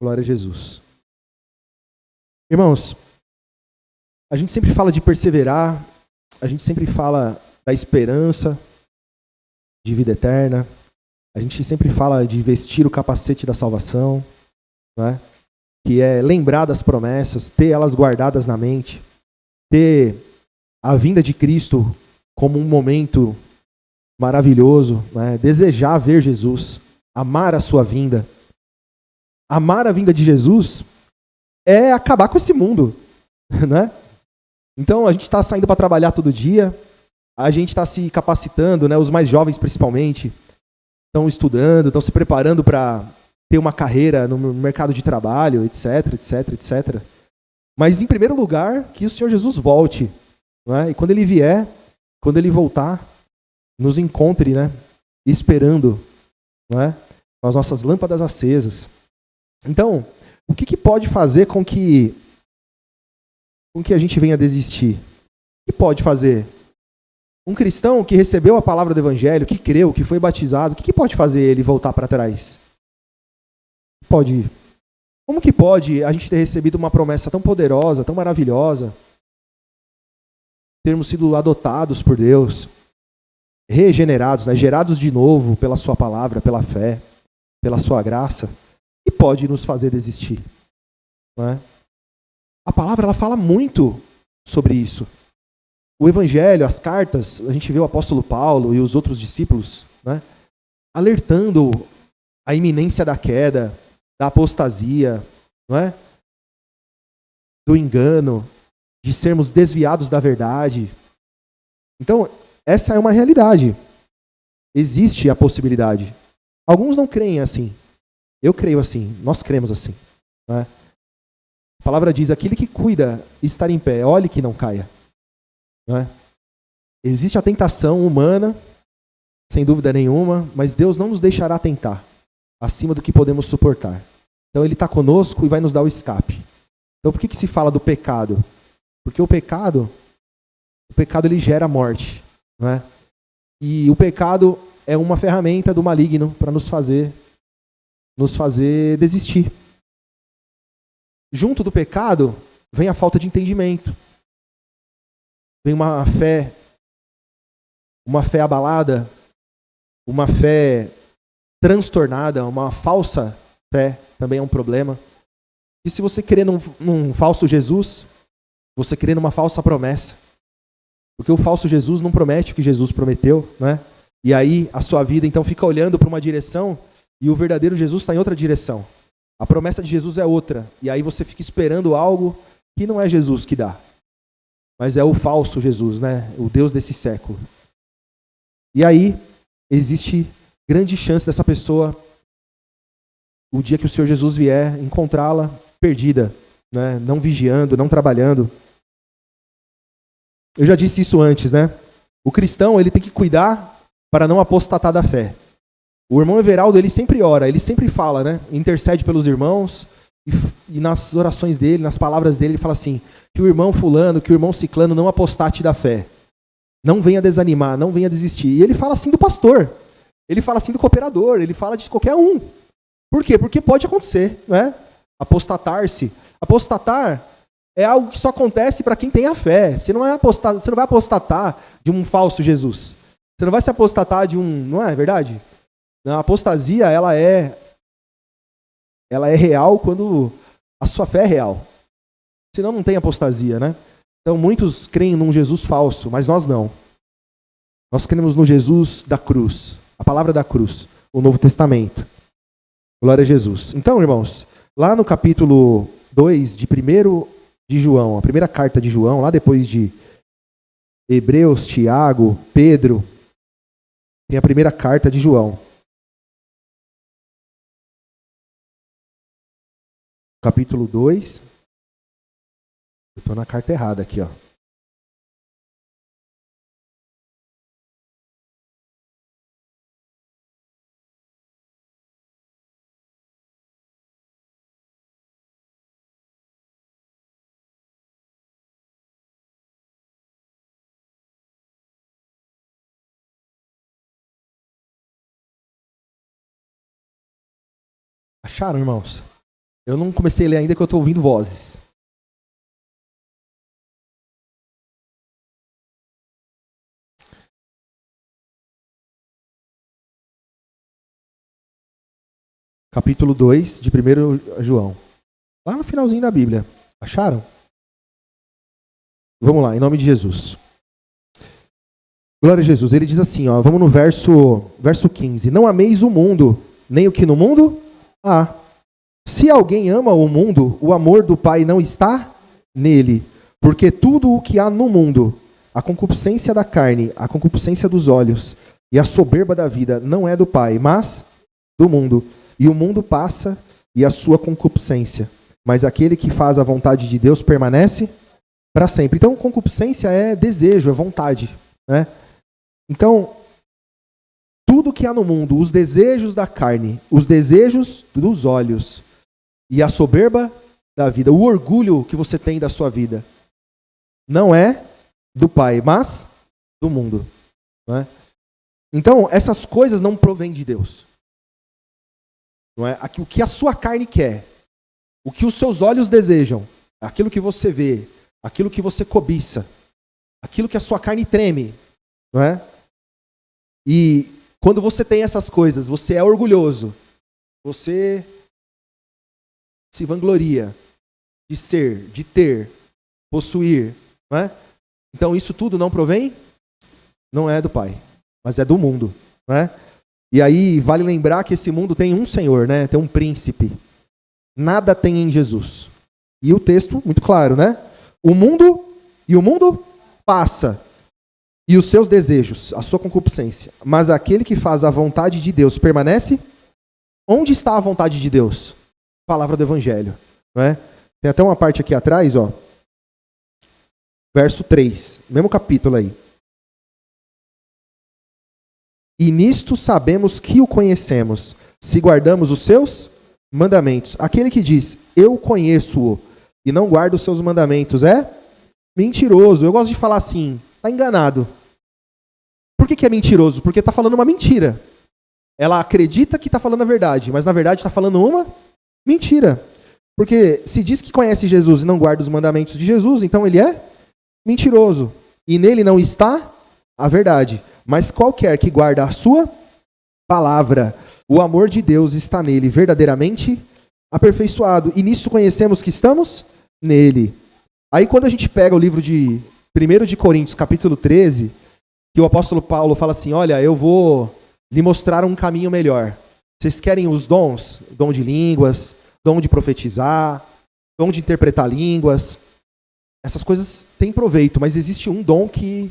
Glória a Jesus. Irmãos, a gente sempre fala de perseverar, a gente sempre fala da esperança de vida eterna, a gente sempre fala de vestir o capacete da salvação, né? Que é lembrar das promessas, ter elas guardadas na mente, ter a vinda de Cristo como um momento maravilhoso, né? Desejar ver Jesus, amar a sua vinda. Amar a vinda de Jesus é acabar com esse mundo, né? Então a gente está saindo para trabalhar todo dia, a gente está se capacitando, né? Os mais jovens principalmente estão estudando, estão se preparando para ter uma carreira no mercado de trabalho, etc, etc, etc. Mas em primeiro lugar, que o Senhor Jesus volte, né? E quando Ele vier, quando Ele voltar, nos encontre, né? Esperando, né? Com as nossas lâmpadas acesas. Então, o que pode fazer com que a gente venha desistir? O que pode fazer? Um cristão que recebeu a palavra do Evangelho, que creu, que foi batizado, o que pode fazer ele voltar para trás? Pode. Como que pode a gente ter recebido uma promessa tão poderosa, tão maravilhosa, termos sido adotados por Deus, regenerados, né? Gerados de novo pela sua palavra, pela fé, pela sua graça, e pode nos fazer desistir, não é? A palavra ela fala muito sobre isso. O Evangelho, as cartas, a gente vê o apóstolo Paulo e os outros discípulos, né, alertando a iminência da queda, da apostasia, não é? Do engano, de sermos desviados da verdade. Então, essa é uma realidade. Existe a possibilidade. Alguns não creem assim. Eu creio assim. Nós cremos assim. Não é? A palavra diz, aquele que cuida estar em pé, olhe que não caia. Não é? Existe a tentação humana, sem dúvida nenhuma, mas Deus não nos deixará tentar acima do que podemos suportar. Então Ele está conosco e vai nos dar o escape. Então por que se fala do pecado? Porque o pecado ele gera morte. Não é? E o pecado é uma ferramenta do maligno para nos fazer desistir. Junto do pecado vem a falta de entendimento. Vem uma fé abalada, uma fé transtornada, uma falsa fé também é um problema. E se você crê num falso Jesus, você crê numa falsa promessa. Porque o falso Jesus não promete o que Jesus prometeu, né? E aí a sua vida então fica olhando para uma direção e o verdadeiro Jesus está em outra direção. A promessa de Jesus é outra. E aí você fica esperando algo que não é Jesus que dá. Mas é o falso Jesus, né? O Deus desse século. E aí existe grande chance dessa pessoa, o dia que o Senhor Jesus vier, encontrá-la perdida, né? Não vigiando, não trabalhando. Eu já disse isso antes, né? O cristão ele tem que cuidar para não apostatar da fé. O irmão Everaldo, ele sempre ora, ele sempre fala, né? Intercede pelos irmãos e nas orações dele, nas palavras dele, ele fala assim, que o irmão fulano, que o irmão ciclano não apostate da fé. Não venha desanimar, não venha desistir. E ele fala assim do pastor, ele fala assim do cooperador, ele fala de qualquer um. Por quê? Porque pode acontecer, né? Apostatar-se. Apostatar é algo que só acontece para quem tem a fé. Você não vai apostatar de um falso Jesus. Você não vai se apostatar de um... Não é verdade? A apostasia, ela é real quando a sua fé é real. Senão não tem apostasia, né? Então muitos creem num Jesus falso, mas nós não. Nós cremos no Jesus da cruz. A palavra da cruz. O Novo Testamento. Glória a Jesus. Então, irmãos, lá no capítulo 2 de 1 de João, a primeira carta de João, lá depois de Hebreus, Tiago, Pedro, tem a primeira carta de João. Capítulo 2. Eu estou na carta errada aqui, ó. Acharam, irmãos? Eu não comecei a ler ainda que eu estou ouvindo vozes. Capítulo 2 de 1 João. Lá no finalzinho da Bíblia. Acharam? Vamos lá, em nome de Jesus. Glória a Jesus. Ele diz assim, ó, vamos no verso 15. Não ameis o mundo, nem o que no mundo há. Se alguém ama o mundo, o amor do Pai não está nele. Porque tudo o que há no mundo, a concupiscência da carne, a concupiscência dos olhos e a soberba da vida, não é do Pai, mas do mundo. E o mundo passa e a sua concupiscência. Mas aquele que faz a vontade de Deus permanece para sempre. Então, concupiscência é desejo, é vontade, né? Então, tudo que há no mundo, os desejos da carne, os desejos dos olhos e a soberba da vida, o orgulho que você tem da sua vida, não é do Pai, mas do mundo, né? Então, essas coisas não provêm de Deus. Não é? O que a sua carne quer, o que os seus olhos desejam, aquilo que você vê, aquilo que você cobiça, aquilo que a sua carne treme, não é? E quando você tem essas coisas, você é orgulhoso, você se vangloria de ser, de ter, possuir, não é? Então isso tudo não provém? Não é do Pai, mas é do mundo, não é? E aí vale lembrar que esse mundo tem um Senhor, né? Tem um príncipe. Nada tem em Jesus. E o texto, muito claro, né? O mundo passa. E os seus desejos, a sua concupiscência. Mas aquele que faz a vontade de Deus permanece? Onde está a vontade de Deus? Palavra do Evangelho. Não é? Tem até uma parte aqui atrás, ó. Verso 3, mesmo capítulo aí. E nisto sabemos que o conhecemos, se guardamos os seus mandamentos. Aquele que diz, eu conheço-o, e não guarda os seus mandamentos, é mentiroso. Eu gosto de falar assim, está enganado. Por que é mentiroso? Porque está falando uma mentira. Ela acredita que está falando a verdade, mas na verdade está falando uma mentira. Porque se diz que conhece Jesus e não guarda os mandamentos de Jesus, então ele é mentiroso. E nele não está a verdade. Mas qualquer que guarda a sua palavra, o amor de Deus está nele verdadeiramente aperfeiçoado. E nisso conhecemos que estamos nele. Aí quando a gente pega o livro de 1 de Coríntios, capítulo 13, que o apóstolo Paulo fala assim, olha, eu vou lhe mostrar um caminho melhor. Vocês querem os dons? Dom de línguas, dom de profetizar, dom de interpretar línguas. Essas coisas têm proveito, mas existe um dom que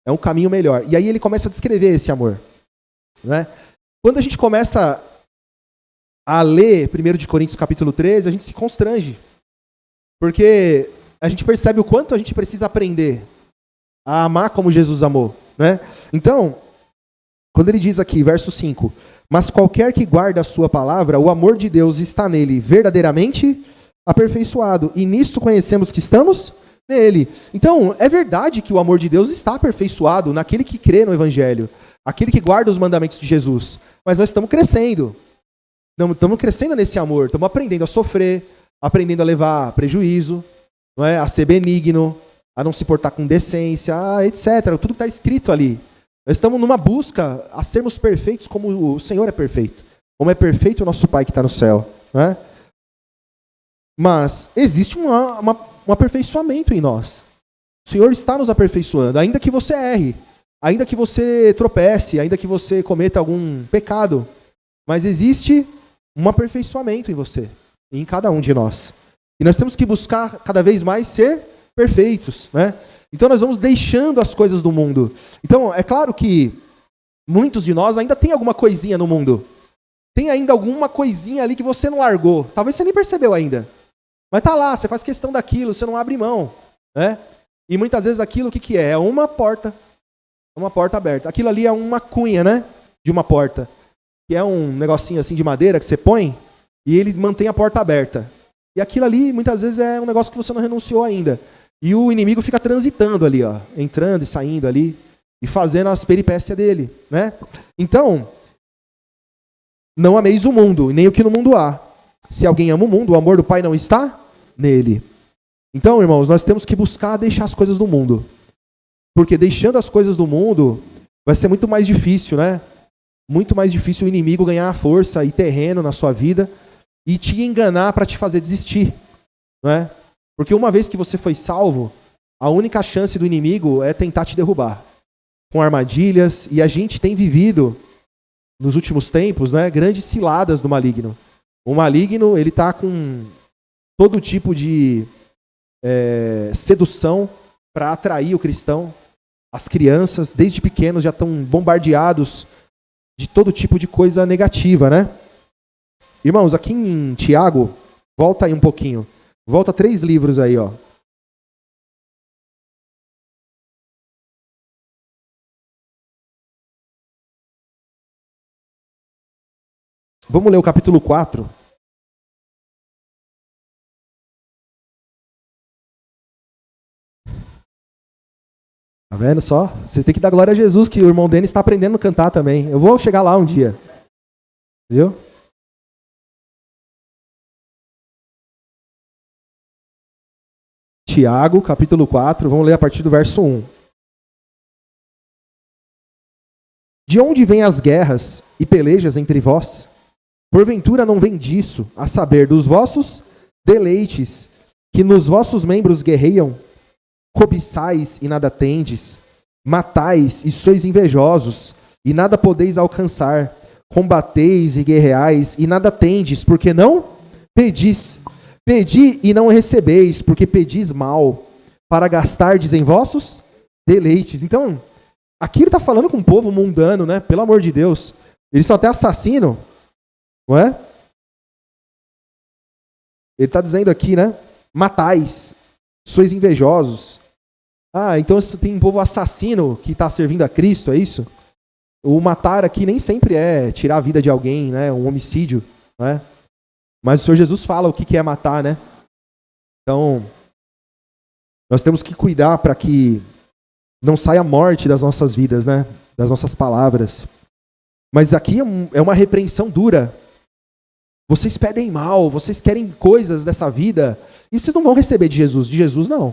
é um caminho melhor. E aí ele começa a descrever esse amor. Né? Quando a gente começa a ler 1 de Coríntios capítulo 13, a gente se constrange. Porque a gente percebe o quanto a gente precisa aprender a amar como Jesus amou. Né? Então, quando ele diz aqui, verso 5, mas qualquer que guarda a sua palavra, o amor de Deus está nele verdadeiramente aperfeiçoado. E nisto conhecemos que estamos nele. Então, é verdade que o amor de Deus está aperfeiçoado naquele que crê no Evangelho, aquele que guarda os mandamentos de Jesus. Mas nós estamos crescendo. Estamos crescendo nesse amor, estamos aprendendo a sofrer, aprendendo a levar prejuízo, não é? A ser benigno, a não se portar com decência, etc. Tudo está escrito ali. Nós estamos numa busca a sermos perfeitos como o Senhor é perfeito. Como é perfeito o nosso Pai que está no céu. Não é? Mas existe um aperfeiçoamento em nós. O Senhor está nos aperfeiçoando, ainda que você erre, ainda que você tropece, ainda que você cometa algum pecado. Mas existe um aperfeiçoamento em você, em cada um de nós. E nós temos que buscar cada vez mais ser perfeitos, né? Então nós vamos deixando as coisas do mundo. Então é claro que muitos de nós ainda tem alguma coisinha no mundo. Tem ainda alguma coisinha ali que você não largou. Talvez você nem percebeu ainda. Mas tá lá, você faz questão daquilo, você não abre mão, né? E muitas vezes aquilo, o que é? É uma porta aberta. Aquilo ali é uma cunha, né? De uma porta. Que é um negocinho assim de madeira que você põe e ele mantém a porta aberta. E aquilo ali, muitas vezes, é um negócio que você não renunciou ainda. E o inimigo fica transitando ali, ó, entrando e saindo ali e fazendo as peripécias dele, né? Então, não ameis o mundo, nem o que no mundo há. Se alguém ama o mundo, o amor do Pai não está nele. Então, irmãos, nós temos que buscar deixar as coisas do mundo. Porque deixando as coisas do mundo, vai ser muito mais difícil, né? Muito mais difícil o inimigo ganhar força e terreno na sua vida e te enganar para te fazer desistir, não é? Porque uma vez que você foi salvo, a única chance do inimigo é tentar te derrubar com armadilhas, e a gente tem vivido nos últimos tempos, né, grandes ciladas do maligno. O maligno, ele está com todo tipo de sedução para atrair o cristão. As crianças, desde pequenos, já estão bombardeados de todo tipo de coisa negativa, né? Irmãos, aqui em Tiago, volta aí um pouquinho. Volta 3 livros aí, ó. Vamos ler o capítulo 4. Tá vendo só? Vocês têm que dar glória a Jesus, que o irmão Denis está aprendendo a cantar também. Eu vou chegar lá um dia. Viu? Tiago, capítulo 4, vamos ler a partir do verso 1. De onde vêm as guerras e pelejas entre vós? Porventura não vem disso, a saber, dos vossos deleites, que nos vossos membros guerreiam? Cobiçais e nada tendes, matais e sois invejosos, e nada podeis alcançar, combateis e guerreais, e nada tendes, porque não pedis. Pedi e não recebeis, porque pedis mal, para gastardes em vossos deleites. Então, aqui ele está falando com um povo mundano, né? Pelo amor de Deus. Eles são até assassinos, não é? Ele está dizendo aqui, né? Matais, sois invejosos. Ah, então tem um povo assassino que está servindo a Cristo, é isso? O matar aqui nem sempre é tirar a vida de alguém, né? Um homicídio, né? Mas o Senhor Jesus fala o que é matar, né? Então, nós temos que cuidar para que não saia morte das nossas vidas, né? Das nossas palavras. Mas aqui é uma repreensão dura. Vocês pedem mal, vocês querem coisas dessa vida, e vocês não vão receber de Jesus. De Jesus, não.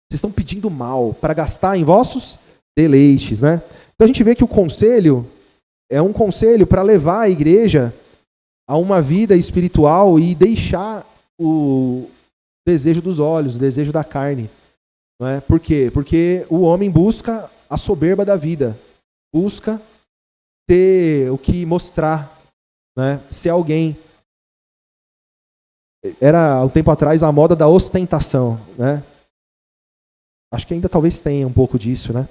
Vocês estão pedindo mal para gastar em vossos deleites, né? Então a gente vê que o conselho é um conselho para levar a igreja a uma vida espiritual e deixar o desejo dos olhos, o desejo da carne. Não é? Por quê? Porque o homem busca a soberba da vida, busca ter o que mostrar, né? Ser alguém. Era, há um tempo atrás, a moda da ostentação, né? Acho que ainda talvez tenha um pouco disso, né?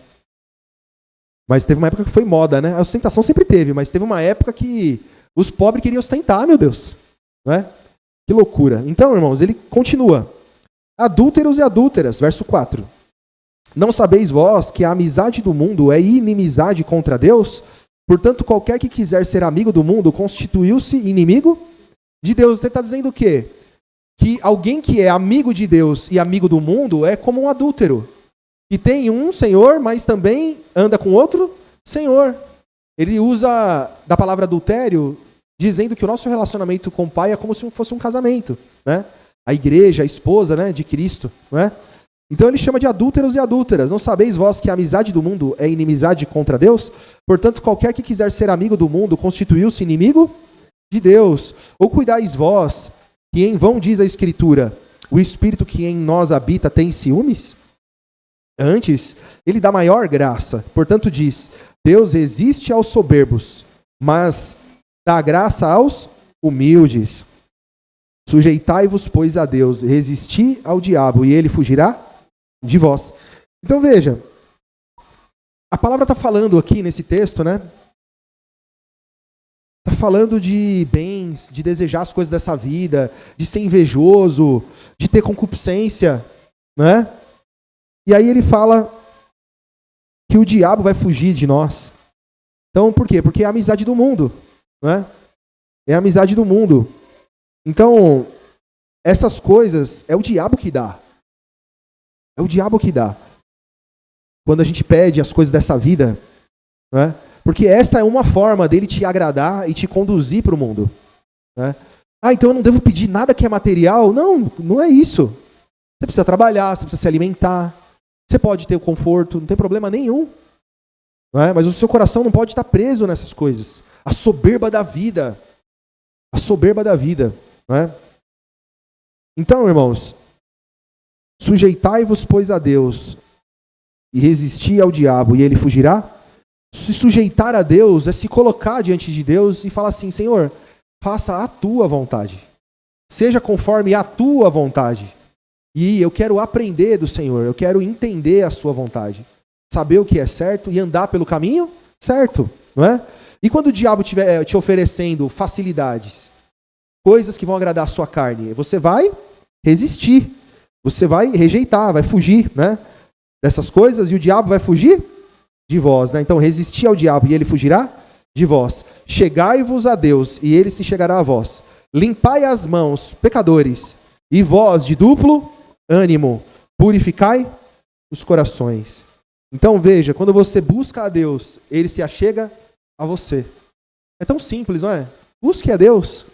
Mas teve uma época que foi moda, né? A ostentação sempre teve, mas teve uma época que os pobres queriam ostentar, meu Deus. Não é? Que loucura. Então, irmãos, ele continua. Adúlteros e adúlteras, verso 4. Não sabeis vós que a amizade do mundo é inimizade contra Deus? Portanto, qualquer que quiser ser amigo do mundo constituiu-se inimigo de Deus. Ele está dizendo o quê? Que alguém que é amigo de Deus e amigo do mundo é como um adúltero, que tem um senhor, mas também anda com outro senhor. Ele usa da palavra adultério, dizendo que o nosso relacionamento com o Pai é como se fosse um casamento, né? A igreja, a esposa, né, de Cristo, não é? Então ele chama de adúlteros e adúlteras. Não sabeis vós que a amizade do mundo é inimizade contra Deus? Portanto, qualquer que quiser ser amigo do mundo constituiu-se inimigo de Deus. Ou cuidais vós, que em vão diz a Escritura, o Espírito que em nós habita tem ciúmes? Antes, ele dá maior graça. Portanto diz, Deus resiste aos soberbos, mas dá graça aos humildes. Sujeitai-vos, pois, a Deus, resisti ao diabo, e ele fugirá de vós. Então veja, a palavra está falando aqui nesse texto, né? Está falando de bens, de desejar as coisas dessa vida, de ser invejoso, de ter concupiscência, né? E aí ele fala que o diabo vai fugir de nós. Então, por quê? Porque é a amizade do mundo, né? É a amizade do mundo. Então, essas coisas é o diabo que dá. É o diabo que dá. Quando a gente pede as coisas dessa vida, né? Porque essa é uma forma dele te agradar e te conduzir para o mundo, né? Então eu não devo pedir nada que é material? Não, não é isso. Você precisa trabalhar, você precisa se alimentar, você pode ter o conforto, não tem problema nenhum. Não é? Mas o seu coração não pode estar preso nessas coisas. A soberba da vida. A soberba da vida. Não é? Então, irmãos, sujeitai-vos, pois, a Deus, e resisti ao diabo, e ele fugirá? Se sujeitar a Deus é se colocar diante de Deus e falar assim: Senhor, faça a tua vontade. Seja conforme a tua vontade. E eu quero aprender do Senhor, eu quero entender a sua vontade. Saber o que é certo e andar pelo caminho certo, não é? E quando o diabo estiver te oferecendo facilidades, coisas que vão agradar a sua carne, você vai resistir, você vai rejeitar, vai fugir, né, dessas coisas, e o diabo vai fugir de vós, né? Então, resistir ao diabo e ele fugirá de vós. Chegai-vos a Deus e ele se chegará a vós. Limpai as mãos, pecadores, e vós de duplo ânimo, purificai os corações. Então veja, quando você busca a Deus, ele se achega a você. É tão simples, não é? Busque a Deus.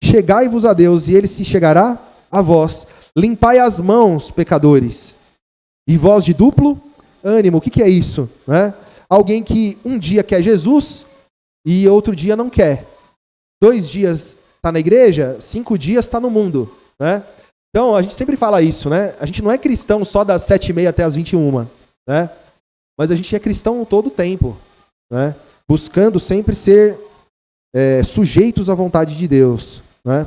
Chegai-vos a Deus e ele se chegará a vós. Limpai as mãos, pecadores, e vós de duplo ânimo. O que é isso? Né? Alguém que um dia quer Jesus e outro dia não quer. 2 dias está na igreja, 5 dias está no mundo. Né? Então a gente sempre fala isso, né? A gente não é cristão só das 7h30 até as 21h, né? Mas a gente é cristão todo o tempo, né? Buscando sempre ser sujeitos à vontade de Deus, né?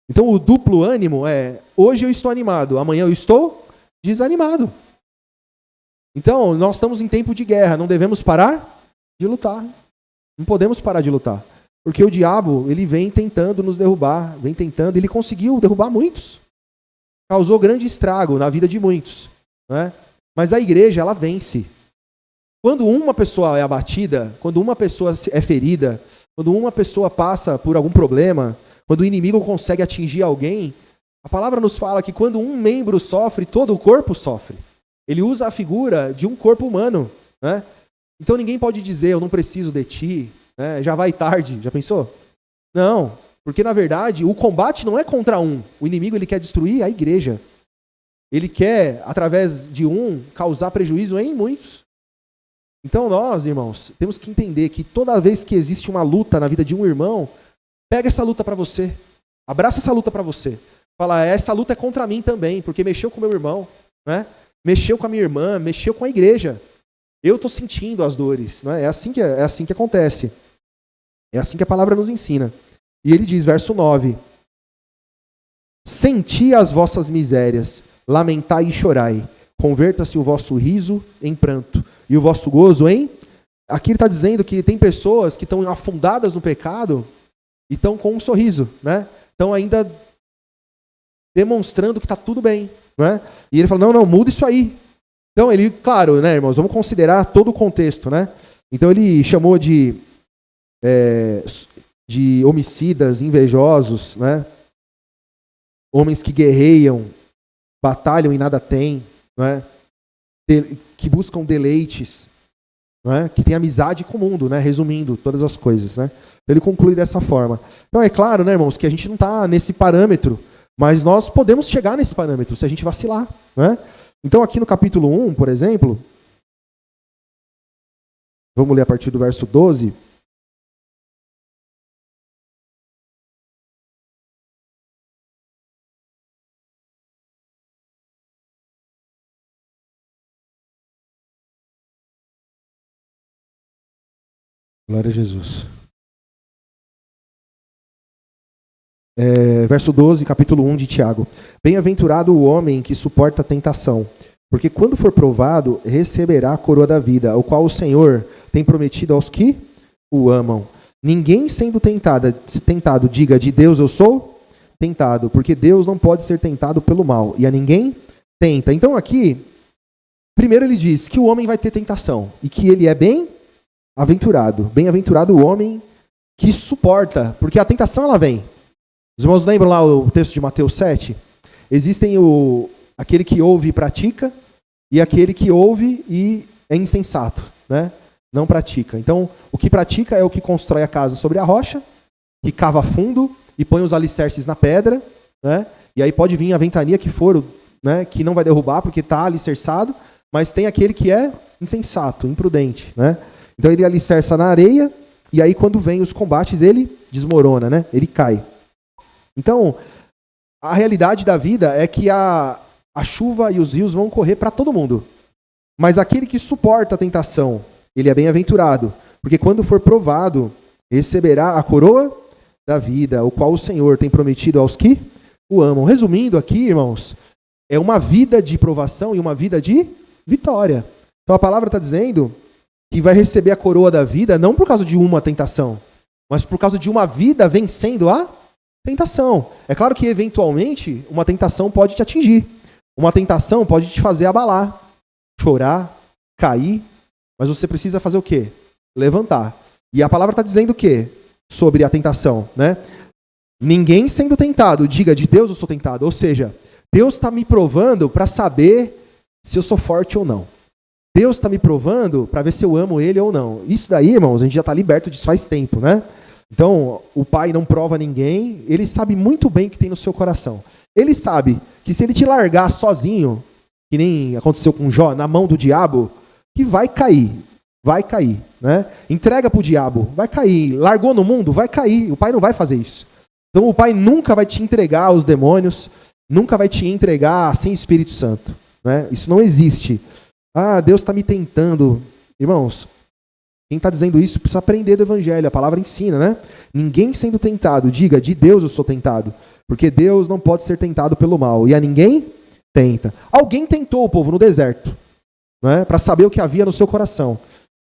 Então o duplo ânimo é: hoje eu estou animado, amanhã eu estou desanimado. Então nós estamos em tempo de guerra, não devemos parar de lutar. Não podemos parar de lutar. Porque o diabo, ele vem tentando nos derrubar, ele conseguiu derrubar muitos. Causou grande estrago na vida de muitos. Né? Mas a igreja, ela vence. Quando uma pessoa é abatida, quando uma pessoa é ferida, quando uma pessoa passa por algum problema, quando o inimigo consegue atingir alguém, a palavra nos fala que quando um membro sofre, todo o corpo sofre. Ele usa a figura de um corpo humano. Né? Então ninguém pode dizer: eu não preciso de ti, já vai tarde. Já pensou? Não, porque na verdade o combate não é contra um. O inimigo, ele quer destruir a igreja. Ele quer, através de um, causar prejuízo em muitos. Então nós, irmãos, temos que entender que toda vez que existe uma luta na vida de um irmão, pega essa luta para você. Abraça essa luta para você. Fala: essa luta é contra mim também, porque mexeu com meu irmão, né? Mexeu com a minha irmã, mexeu com a igreja. Eu estou sentindo as dores. Né? É assim que acontece. É assim que a palavra nos ensina. E ele diz, verso 9: senti as vossas misérias, lamentai e chorai. Converta-se o vosso riso em pranto e o vosso gozo em... Aqui ele está dizendo que tem pessoas que estão afundadas no pecado e estão com um sorriso. Né? Estão ainda demonstrando que está tudo bem. Né? E ele fala: não, muda isso aí. Então ele, claro, né, irmãos, vamos considerar todo o contexto, né? Então ele chamou de homicidas, invejosos, né? Homens que guerreiam, batalham e nada têm, né? Que buscam deleites, né? Que têm amizade com o mundo, né? Resumindo todas as coisas, né? Então ele conclui dessa forma. Então é claro, né, irmãos, que a gente não está nesse parâmetro, mas nós podemos chegar nesse parâmetro se a gente vacilar, né? Então aqui no capítulo 1, por exemplo, vamos ler a partir do verso 12. Glória a Jesus. Verso 12, capítulo 1 de Tiago. Bem-aventurado o homem que suporta a tentação, porque quando for provado, receberá a coroa da vida, o qual o Senhor tem prometido aos que o amam. Ninguém sendo tentado, diga: de Deus eu sou tentado, porque Deus não pode ser tentado pelo mal, e a ninguém tenta. Então aqui, primeiro ele diz que o homem vai ter tentação, e que ele é bem-aventurado. Bem-aventurado o homem que suporta, porque a tentação ela vem. Os irmãos lembram lá o texto de Mateus 7? Existem aquele que ouve e pratica, e aquele que ouve e é insensato, né? Não pratica. Então, o que pratica é o que constrói a casa sobre a rocha, que cava fundo e põe os alicerces na pedra, né? E aí pode vir a ventania que for, né? Que não vai derrubar porque está alicerçado, mas tem aquele que é insensato, imprudente, né? Então ele alicerça na areia e aí quando vem os combates ele desmorona, né? Ele cai. Então, a realidade da vida é que a chuva e os rios vão correr para todo mundo. Mas aquele que suporta a tentação, ele é bem-aventurado, porque quando for provado, receberá a coroa da vida, o qual o Senhor tem prometido aos que o amam. Resumindo aqui, irmãos, é uma vida de provação e uma vida de vitória. Então a palavra está dizendo que vai receber a coroa da vida não por causa de uma tentação, mas por causa de uma vida vencendo a tentação. É claro que, eventualmente, uma tentação pode te atingir. Uma tentação pode te fazer abalar, chorar, cair, mas você precisa fazer o quê? Levantar. E a palavra está dizendo o quê? Sobre a tentação, né? Ninguém sendo tentado, diga, de Deus eu sou tentado. Ou seja, Deus está me provando para saber se eu sou forte ou não. Deus está me provando para ver se eu amo Ele ou não. Isso daí, irmãos, a gente já está liberto disso faz tempo, né? Então, o Pai não prova ninguém, Ele sabe muito bem o que tem no seu coração. Ele sabe que se Ele te largar sozinho, que nem aconteceu com Jó, na mão do diabo, que vai cair, né? Entrega para o diabo, vai cair. Largou no mundo, vai cair. O Pai não vai fazer isso. Então, o Pai nunca vai te entregar aos demônios, nunca vai te entregar sem Espírito Santo, né? Isso não existe. Ah, Deus está me tentando. Irmãos, quem está dizendo isso precisa aprender do Evangelho. A palavra ensina, né? Ninguém sendo tentado, diga, de Deus eu sou tentado. Porque Deus não pode ser tentado pelo mal. E a ninguém tenta. Alguém tentou o povo no deserto, né? Para saber o que havia no seu coração.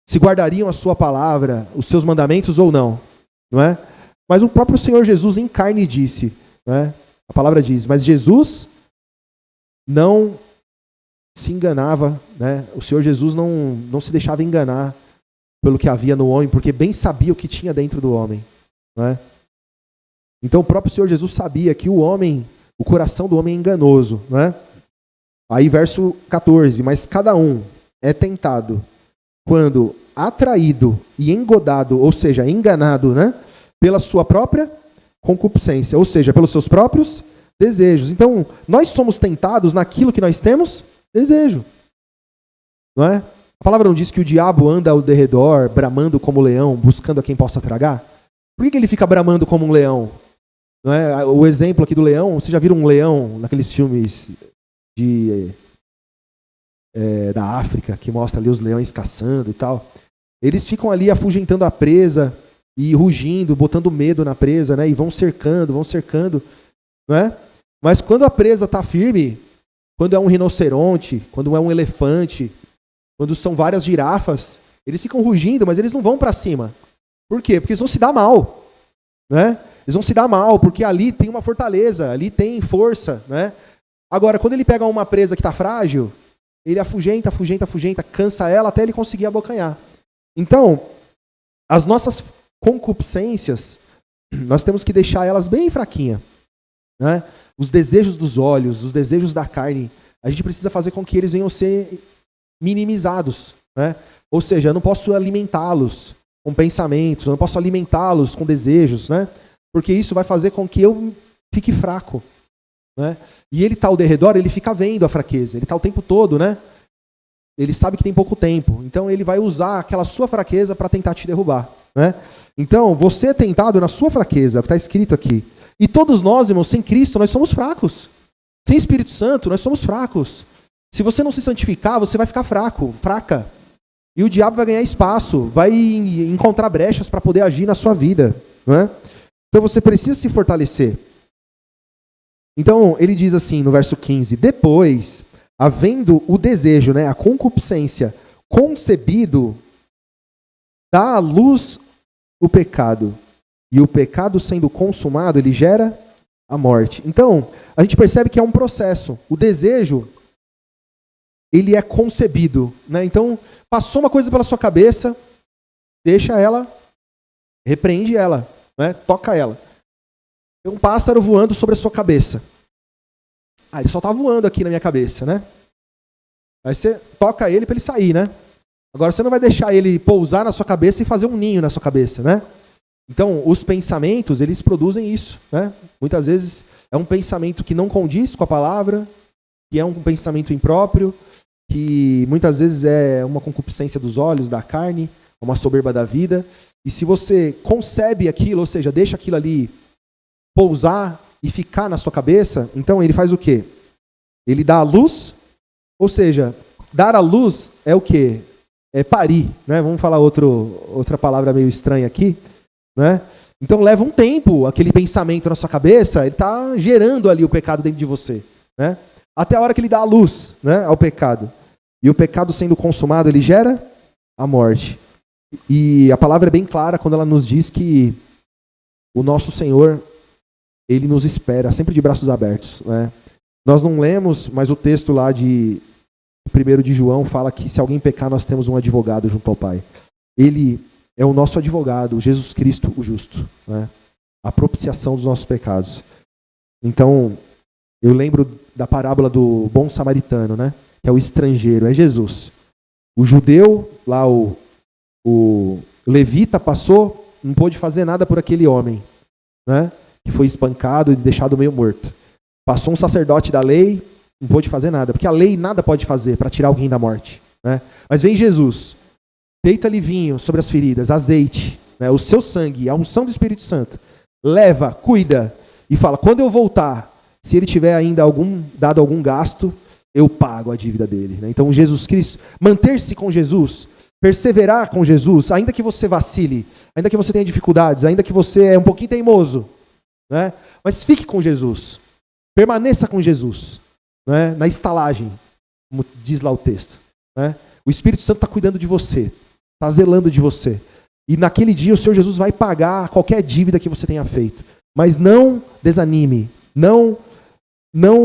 Se guardariam a sua palavra, os seus mandamentos ou não. Não é? Mas o próprio Senhor Jesus em carne disse, né? A palavra diz, mas Jesus não se enganava, né? O Senhor Jesus não se deixava enganar pelo que havia no homem, porque bem sabia o que tinha dentro do homem, não é? Então o próprio Senhor Jesus sabia que o coração do homem é enganoso, não é? Aí verso 14, mas cada um é tentado quando atraído e engodado, ou seja, enganado, né? Pela sua própria concupiscência, ou seja, pelos seus próprios desejos. Então, nós somos tentados naquilo que nós temos desejo, não é? A palavra não diz que o diabo anda ao derredor, bramando como leão, buscando a quem possa tragar? Por que ele fica bramando como um leão? Não é? O exemplo aqui do leão, vocês já viram um leão naqueles filmes da África, que mostra ali os leões caçando e tal? Eles ficam ali afugentando a presa e rugindo, botando medo na presa, né? E vão cercando, não é? Mas quando a presa está firme, quando é um rinoceronte, quando é um elefante, quando são várias girafas, eles ficam rugindo, mas eles não vão para cima. Por quê? Porque eles vão se dar mal, né? Eles vão se dar mal, porque ali tem uma fortaleza, ali tem força, né? Agora, quando ele pega uma presa que está frágil, ele afugenta, cansa ela até ele conseguir abocanhar. Então, as nossas concupiscências, nós temos que deixar elas bem fraquinhas, né? Os desejos dos olhos, os desejos da carne, a gente precisa fazer com que eles venham ser minimizados, né? Ou seja, eu não posso alimentá-los com pensamentos, eu não posso alimentá-los com desejos, né? Porque isso vai fazer com que eu fique fraco, né? E ele está ao derredor, ele fica vendo a fraqueza, ele está o tempo todo, né? Ele sabe que tem pouco tempo, então ele vai usar aquela sua fraqueza para tentar te derrubar, né? Então, você é tentado na sua fraqueza, é o que está escrito aqui. E todos nós, irmãos, sem Cristo, nós somos fracos. Sem Espírito Santo, nós somos fracos. Se você não se santificar, você vai ficar fraca. E o diabo vai ganhar espaço, vai encontrar brechas para poder agir na sua vida, não é? Então você precisa se fortalecer. Então ele diz assim no verso 15, depois, havendo o desejo, né, a concupiscência concebido, dá à luz o pecado. E o pecado sendo consumado, ele gera a morte. Então, a gente percebe que é um processo. O desejo, ele é concebido, né? Então, passou uma coisa pela sua cabeça, deixa ela, repreende ela, né? Toca ela. Tem um pássaro voando sobre a sua cabeça. Ele só está voando aqui na minha cabeça, né? Aí você toca ele para ele sair, né? Agora você não vai deixar ele pousar na sua cabeça e fazer um ninho na sua cabeça, né? Então, os pensamentos, eles produzem isso, né? Muitas vezes é um pensamento que não condiz com a palavra, que é um pensamento impróprio, que muitas vezes é uma concupiscência dos olhos, da carne, uma soberba da vida. E se você concebe aquilo, ou seja, deixa aquilo ali pousar e ficar na sua cabeça, então ele faz o quê? Ele dá a luz, ou seja, dar a luz é o quê? É parir, né? Vamos falar outra palavra meio estranha aqui, né? Então leva um tempo aquele pensamento na sua cabeça, ele está gerando ali o pecado dentro de você, né? Até a hora que ele dá a luz, né, ao pecado. E o pecado sendo consumado, ele gera a morte. E a palavra é bem clara quando ela nos diz que o nosso Senhor, ele nos espera, sempre de braços abertos, né? Nós não lemos, mas o texto lá de 1 de João fala que se alguém pecar, nós temos um advogado junto ao Pai. Ele é o nosso advogado, Jesus Cristo, o justo, né? A propiciação dos nossos pecados. Então, eu lembro da parábola do bom samaritano, né? Que é o estrangeiro, é Jesus. O judeu, lá o levita passou, não pôde fazer nada por aquele homem, né? Que foi espancado e deixado meio morto. Passou um sacerdote da lei, não pôde fazer nada, porque a lei nada pode fazer para tirar alguém da morte, né? Mas vem Jesus, deita-lhe vinho sobre as feridas, azeite, né? O seu sangue, a unção do Espírito Santo, leva, cuida e fala, quando eu voltar, se ele tiver ainda dado algum gasto, eu pago a dívida dele, né? Então Jesus Cristo, manter-se com Jesus, perseverar com Jesus, ainda que você vacile, ainda que você tenha dificuldades, ainda que você é um pouquinho teimoso, né? Mas fique com Jesus, permaneça com Jesus, né? Na estalagem, como diz lá o texto, né? O Espírito Santo está cuidando de você, está zelando de você, e naquele dia o Senhor Jesus vai pagar qualquer dívida que você tenha feito, mas não desanime, não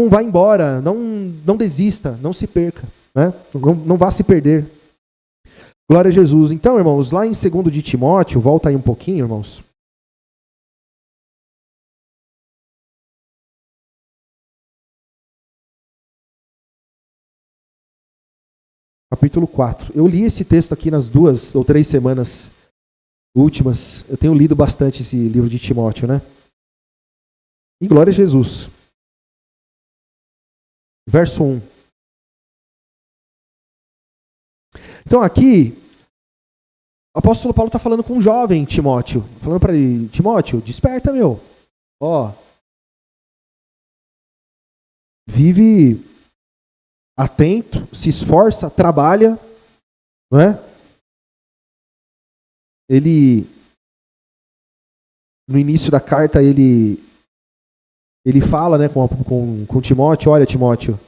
vá embora, não desista, não se perca, né? Não vá se perder. Glória a Jesus. Então, irmãos, lá em 2 de Timóteo, volta aí um pouquinho, irmãos. Capítulo 4. Eu li esse texto aqui nas 2 ou 3 semanas últimas. Eu tenho lido bastante esse livro de Timóteo, né? E glória a Jesus. Verso 1. Então aqui, o apóstolo Paulo está falando com um jovem Timóteo. Falando para ele, Timóteo, desperta, meu. Ó, vive atento, se esforça, trabalha, não é? Ele, no início da carta, ele fala, né, com Timóteo, olha, Timóteo,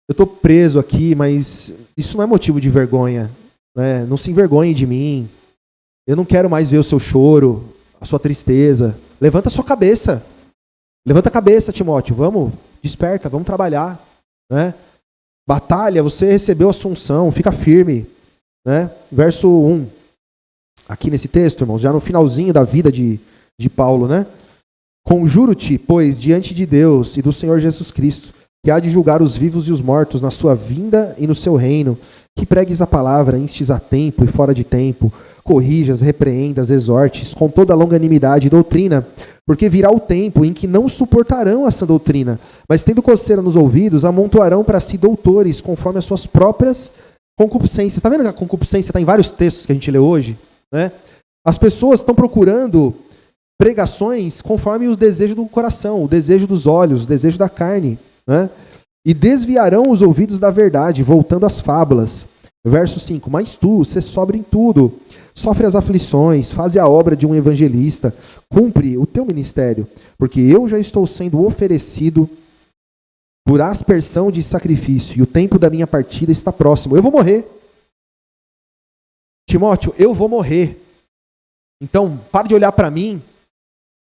eu estou preso aqui, mas isso não é motivo de vergonha, né? Não se envergonhe de mim, eu não quero mais ver o seu choro, a sua tristeza. Levanta a sua cabeça, levanta a cabeça, Timóteo, vamos, desperta, vamos trabalhar, né? Batalha, você recebeu a assunção, fica firme, né? Verso 1, aqui nesse texto, irmãos, já no finalzinho da vida de Paulo, né? Conjuro-te, pois, diante de Deus e do Senhor Jesus Cristo, que há de julgar os vivos e os mortos na sua vinda e no seu reino, que pregues a palavra, instes a tempo e fora de tempo, corrijas, repreendas, exortes, com toda a longanimidade e doutrina, porque virá o tempo em que não suportarão essa doutrina, mas tendo coceira nos ouvidos, amontoarão para si doutores, conforme as suas próprias concupiscências. Está vendo que a concupiscência está em vários textos que a gente lê hoje, né? As pessoas estão procurando pregações conforme o desejo do coração, o desejo dos olhos, o desejo da carne, né? E desviarão os ouvidos da verdade, voltando às fábulas. Verso 5, mas tu, sê sóbrio em tudo, sofre as aflições, faze a obra de um evangelista, cumpre o teu ministério, porque eu já estou sendo oferecido por aspersão de sacrifício, e o tempo da minha partida está próximo. Eu vou morrer. Timóteo, eu vou morrer. Então, para de olhar para mim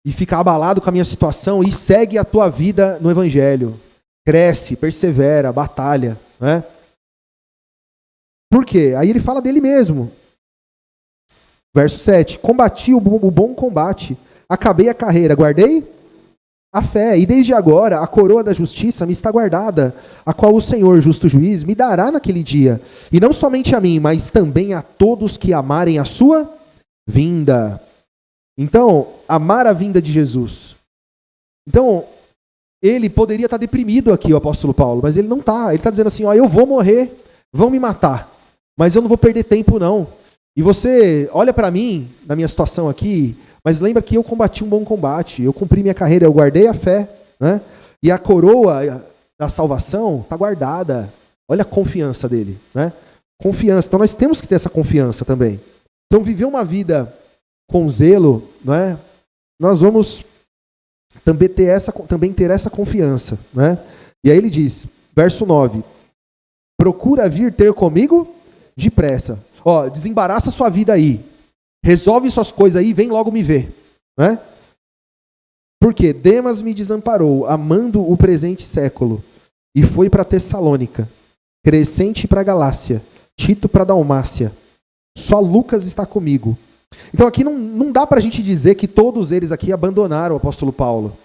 e ficar abalado com a minha situação e segue a tua vida no evangelho. Cresce, persevera, batalha, né? Por quê? Aí ele fala dele mesmo. Verso 7. Combati o bom combate, acabei a carreira, guardei a fé, e desde agora a coroa da justiça me está guardada, a qual o Senhor, justo juiz, me dará naquele dia, e não somente a mim, mas também a todos que amarem a sua vinda. Então, amar a vinda de Jesus. Então, ele poderia estar deprimido aqui, o apóstolo Paulo, mas ele não está. Ele está dizendo assim, ó, eu vou morrer, vão me matar, mas eu não vou perder tempo não. E você olha para mim, na minha situação aqui, mas lembra que eu combati um bom combate, eu cumpri minha carreira, eu guardei a fé, né? E a coroa da salvação está guardada. Olha a confiança dele, né? Confiança. Então nós temos que ter essa confiança também. Então viver uma vida com zelo, né? Nós vamos também ter essa confiança, né? E aí ele diz, verso 9, procura vir ter comigo depressa. Ó, desembaraça sua vida aí. Resolve suas coisas aí e vem logo me ver, né? Porque Demas me desamparou, amando o presente século, e foi para Tessalônica, Crescente para Galácia, Tito para Dalmácia. Só Lucas está comigo. Então aqui não dá para a gente dizer que todos eles aqui abandonaram o apóstolo Paulo,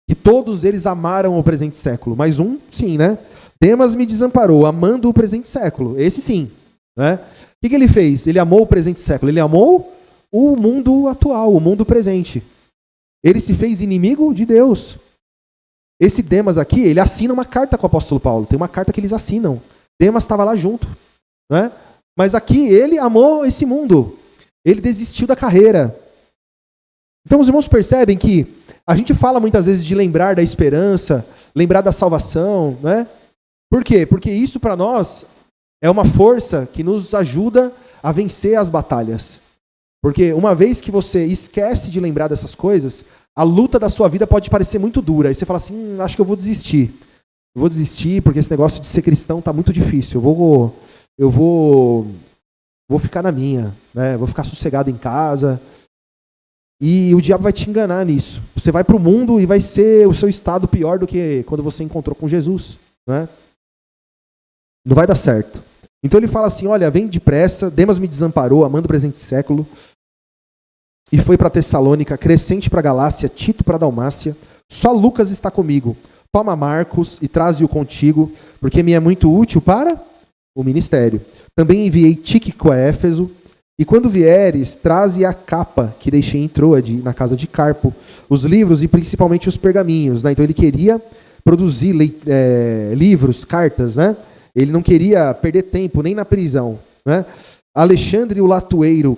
que todos eles amaram o presente século, mas um sim, né? Demas me desamparou, amando o presente século. Esse sim, né? O que ele fez? Ele amou o presente século, ele amou o mundo atual, o mundo presente. Ele se fez inimigo de Deus. Esse Demas aqui, ele assina uma carta com o apóstolo Paulo. Tem uma carta que eles assinam. Demas estava lá junto, né? Mas aqui ele amou esse mundo. Ele desistiu da carreira. Então os irmãos percebem que a gente fala muitas vezes de lembrar da esperança, lembrar da salvação, né? Por quê? Porque isso para nós é uma força que nos ajuda a vencer as batalhas. Porque uma vez que você esquece de lembrar dessas coisas, a luta da sua vida pode parecer muito dura. Aí você fala assim, acho que eu vou desistir. Eu vou desistir porque esse negócio de ser cristão está muito difícil. Eu vou ficar na minha, né? Vou ficar sossegado em casa. E o diabo vai te enganar nisso. Você vai para o mundo e vai ser o seu estado pior do que quando você encontrou com Jesus, né? Não vai dar certo. Então ele fala assim, olha, vem depressa, Demas me desamparou, amando o presente século, e foi para Tessalônica, Crescente para Galácia, Tito para Dalmácia, só Lucas está comigo. Toma Marcos e traze-o contigo, porque me é muito útil para o ministério. Também enviei Tíquico a Éfeso, e quando vieres, traze a capa que deixei em Troade, na casa de Carpo, os livros e principalmente os pergaminhos, né? Então ele queria produzir livros, cartas, né? Ele não queria perder tempo nem na prisão, né? Alexandre o latoeiro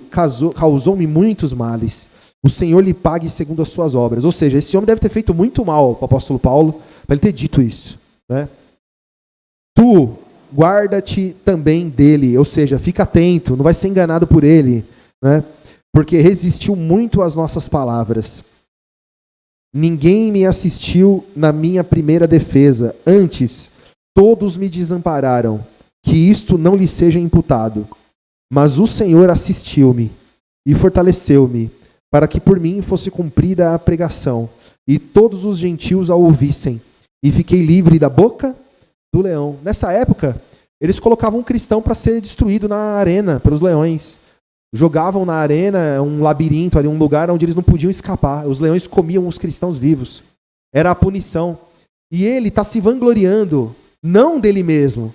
causou-me muitos males. O Senhor lhe pague segundo as suas obras. Ou seja, esse homem deve ter feito muito mal para o apóstolo Paulo, para ele ter dito isso, né? Tu, guarda-te também dele, ou seja, fica atento, não vai ser enganado por ele, né? Porque resistiu muito às nossas palavras. Ninguém me assistiu na minha primeira defesa, antes todos me desampararam, que isto não lhe seja imputado. Mas o Senhor assistiu-me e fortaleceu-me, para que por mim fosse cumprida a pregação, e todos os gentios a ouvissem, e fiquei livre da boca do leão. Nessa época, eles colocavam um cristão para ser destruído na arena, pelos leões. Jogavam na arena um labirinto, ali, um lugar onde eles não podiam escapar. Os leões comiam os cristãos vivos. Era a punição. E ele está se vangloriando, não dele mesmo,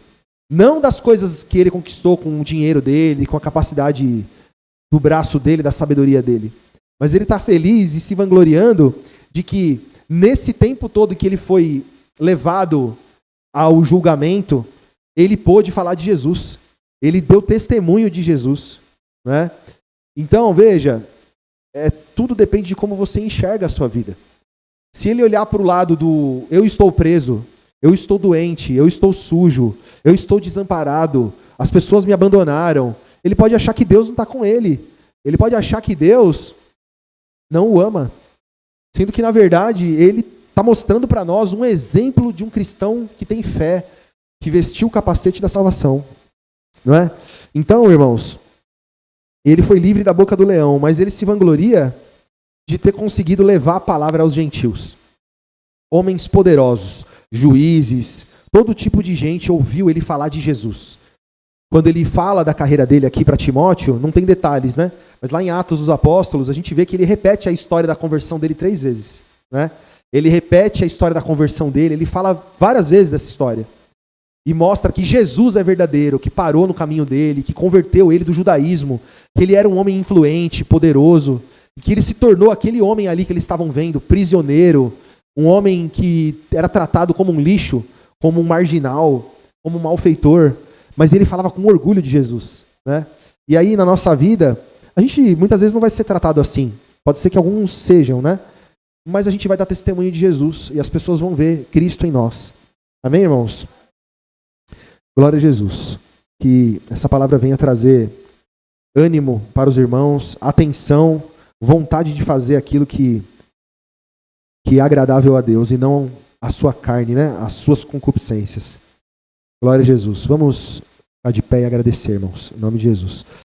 não das coisas que ele conquistou com o dinheiro dele, com a capacidade do braço dele, da sabedoria dele. Mas ele está feliz e se vangloriando de que nesse tempo todo que ele foi levado ao julgamento, ele pôde falar de Jesus. Ele deu testemunho de Jesus, né? Então, veja, tudo depende de como você enxerga a sua vida. Se ele olhar para o lado do eu estou preso, eu estou doente, eu estou sujo, eu estou desamparado, as pessoas me abandonaram, ele pode achar que Deus não está com ele. Ele pode achar que Deus não o ama. Sendo que, na verdade, ele está mostrando para nós um exemplo de um cristão que tem fé, que vestiu o capacete da salvação. Não é? Então, irmãos, ele foi livre da boca do leão, mas ele se vangloria de ter conseguido levar a palavra aos gentios. Homens poderosos, juízes, todo tipo de gente ouviu ele falar de Jesus. Quando ele fala da carreira dele aqui para Timóteo, não tem detalhes, né? Mas lá em Atos dos Apóstolos, a gente vê que ele repete a história da conversão dele 3 vezes, né? Ele repete a história da conversão dele, ele fala várias vezes dessa história. E mostra que Jesus é verdadeiro, que parou no caminho dele, que converteu ele do judaísmo, que ele era um homem influente, poderoso. que ele se tornou aquele homem ali que eles estavam vendo, prisioneiro, um homem que era tratado como um lixo, como um marginal, como um malfeitor, mas ele falava com orgulho de Jesus, né? E aí na nossa vida, a gente muitas vezes não vai ser tratado assim. Pode ser que alguns sejam, né? Mas a gente vai dar testemunho de Jesus e as pessoas vão ver Cristo em nós. Amém, irmãos? Glória a Jesus. Que essa palavra venha trazer ânimo para os irmãos, atenção, vontade de fazer aquilo que é agradável a Deus e não a sua carne, né? As suas concupiscências. Glória a Jesus. Vamos ficar de pé e agradecer, irmãos. Em nome de Jesus.